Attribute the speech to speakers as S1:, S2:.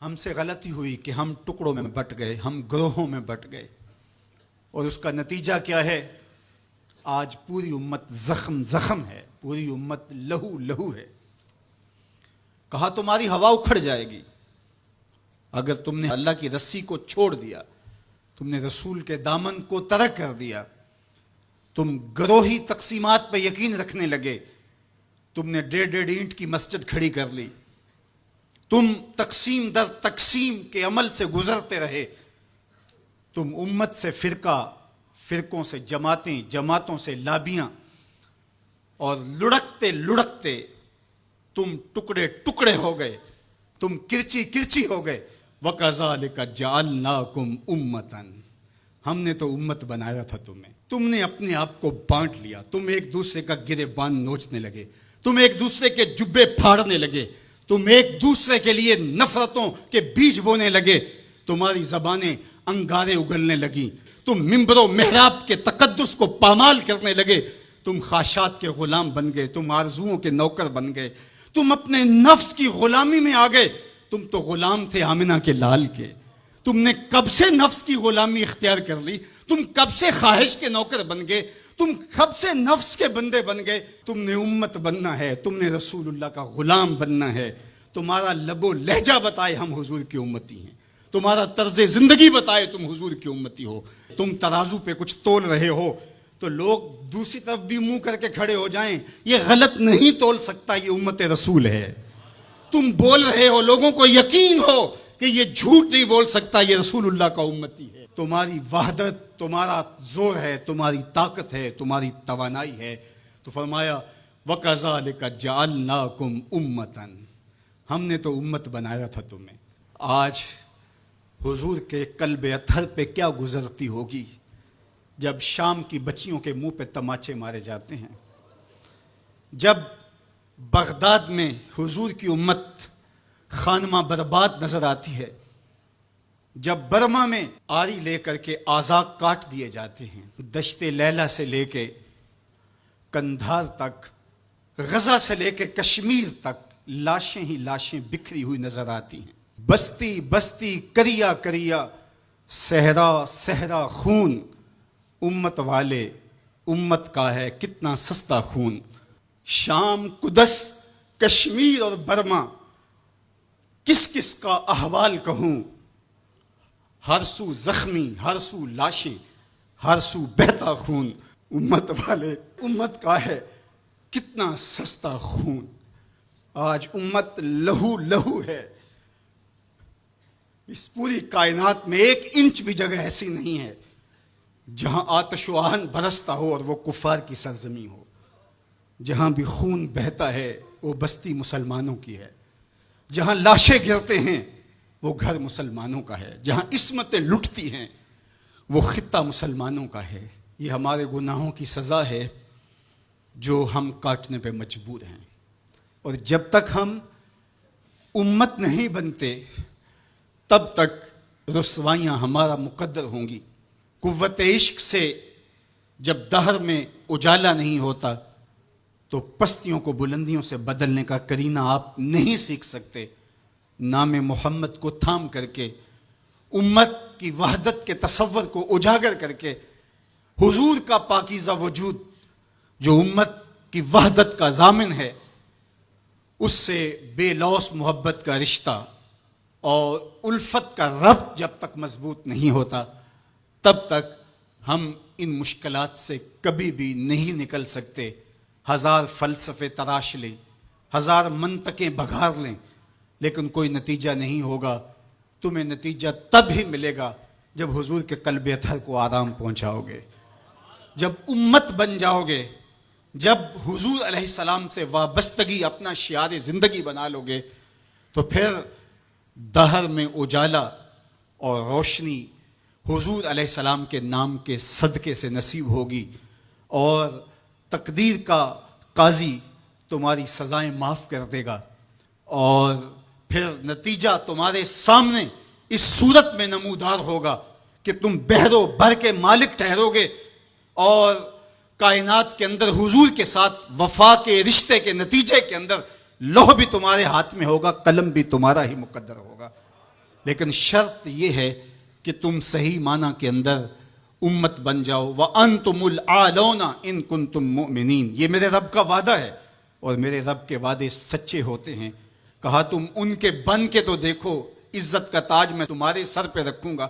S1: ہم سے غلطی ہوئی کہ ہم ٹکڑوں میں بٹ گئے، ہم گروہوں میں بٹ گئے، اور اس کا نتیجہ کیا ہے؟ آج پوری امت زخم زخم ہے، پوری امت لہو لہو ہے۔ کہا تمہاری ہوا اکھڑ جائے گی اگر تم نے اللہ کی رسی کو چھوڑ دیا، تم نے رسول کے دامن کو ترک کر دیا، تم گروہی تقسیمات پہ یقین رکھنے لگے، تم نے 1.5 اینٹ کی مسجد کھڑی کر لی، تم تقسیم در تقسیم کے عمل سے گزرتے رہے، تم امت سے فرقوں سے جماعتیں، جماعتوں سے لابیاں، اور لڑکتے لڑکتے تم ٹکڑے ٹکڑے ہو گئے، تم کرچی کرچی ہو گئے۔ وَكَذَلِكَ جَعَلْنَاكُمْ أُمَّةً، ہم نے تو امت بنایا تھا تمہیں، تم نے اپنے آپ کو بانٹ لیا، تم ایک دوسرے کا گریبان نوچنے لگے، تم ایک دوسرے کے جبے پھاڑنے لگے، تم ایک دوسرے کے لیے نفرتوں کے بیج بونے لگے، تمہاری زبانیں انگارے اگلنے لگیں، تم ممبر و محراب کے تقدس کو پامال کرنے لگے، تم خواہشات کے غلام بن گئے، تم آرزوؤں کے نوکر بن گئے، تم اپنے نفس کی غلامی میں آ گئے۔ تم تو غلام تھے آمنہ کے لال کے، تم نے کب سے نفس کی غلامی اختیار کر لی، تم کب سے خواہش کے نوکر بن گئے، تم کب سے نفس کے بندے بن گئے۔ تم نے امت بننا ہے، تم نے رسول اللہ کا غلام بننا ہے۔ تمہارا لب و لہجہ بتائے ہم حضور کی امتی ہیں، تمہارا طرز زندگی بتائے تم حضور کی امتی ہو۔ تم ترازو پہ کچھ تول رہے ہو تو لوگ دوسری طرف بھی منہ کر کے کھڑے ہو جائیں، یہ غلط نہیں تول سکتا، یہ امت رسول ہے۔ تم بول رہے ہو، لوگوں کو یقین ہو کہ یہ جھوٹ نہیں بول سکتا، یہ رسول اللہ کا امتی ہے۔ تمہاری وحدت، تمہارا زور ہے، تمہاری طاقت ہے، تمہاری توانائی ہے۔ تو فرمایا وَكَذَلِكَ جَعَلْنَاكُمْ أُمَّةً، ہم نے تو امت بنایا تھا تمہیں۔ آج حضور کے قلب اطہر پہ کیا گزرتی ہوگی جب شام کی بچیوں کے منہ پہ تماچے مارے جاتے ہیں، جب بغداد میں حضور کی امت خانمہ برباد نظر آتی ہے، جب برما میں آری لے کر کے اعضاء کاٹ دیے جاتے ہیں، دشت لیلہ سے لے کے کندھار تک، غزہ سے لے کے کشمیر تک لاشیں ہی لاشیں بکھری ہوئی نظر آتی ہیں۔ بستی بستی، کریا کریا، صحرا صحرا خون، امت والے امت کا ہے کتنا سستا خون۔ شام، قدس، کشمیر اور برما، کس کس کا احوال کہوں، ہر سو زخمی، ہر سو لاشیں، ہر سو بہتا خون۔ امت والے امت کا ہے کتنا سستا خون۔ آج امت لہو لہو ہے، اس پوری کائنات میں 1 انچ بھی جگہ ایسی نہیں ہے جہاں آتش و آہن برستا ہو اور وہ کفار کی سرزمین ہو۔ جہاں بھی خون بہتا ہے وہ بستی مسلمانوں کی ہے، جہاں لاشیں گرتے ہیں وہ گھر مسلمانوں کا ہے، جہاں عصمتیں لٹتی ہیں وہ خطہ مسلمانوں کا ہے۔ یہ ہمارے گناہوں کی سزا ہے جو ہم کاٹنے پہ مجبور ہیں، اور جب تک ہم امت نہیں بنتے تب تک رسوائیاں ہمارا مقدر ہوں گی۔ قوت عشق سے جب دہر میں اجالا نہیں ہوتا تو پستیوں کو بلندیوں سے بدلنے کا کرینہ آپ نہیں سیکھ سکتے۔ نام محمد کو تھام کر کے، امت کی وحدت کے تصور کو اجاگر کر کے، حضور کا پاکیزہ وجود جو امت کی وحدت کا ضامن ہے، اس سے بے لوث محبت کا رشتہ اور الفت کا ربط جب تک مضبوط نہیں ہوتا تب تک ہم ان مشکلات سے کبھی بھی نہیں نکل سکتے۔ 1000 فلسفے تراش لیں، 1000 منطقیں بگھار لیں، لیکن کوئی نتیجہ نہیں ہوگا۔ تمہیں نتیجہ تب ہی ملے گا جب حضور کے قلب اطہر کو آرام پہنچاؤ گے، جب امت بن جاؤ گے، جب حضور علیہ السلام سے وابستگی اپنا شعار زندگی بنا لو گے، تو پھر دہر میں اجالا اور روشنی حضور علیہ السلام کے نام کے صدقے سے نصیب ہوگی، اور تقدیر کا قاضی تمہاری سزائیں معاف کر دے گا، اور پھر نتیجہ تمہارے سامنے اس صورت میں نمودار ہوگا کہ تم بحر و بر کے مالک ٹھہرو گے، اور کائنات کے اندر حضور کے ساتھ وفا کے رشتے کے نتیجے کے اندر لوح بھی تمہارے ہاتھ میں ہوگا، قلم بھی تمہارا ہی مقدر ہوگا۔ لیکن شرط یہ ہے کہ تم صحیح معنی کے اندر امت بن جاؤ. وَأَنْتُمُ الْعَالَوْنَ إِن كُنتُم مُؤْمِنِينَ. یہ میرے رب کا وعدہ ہے اور میرے رب کے وعدے سچے ہوتے ہیں. کہا تم ان کے بن کے تو دیکھو، عزت کا تاج میں تمہارے سر پہ رکھوں گا.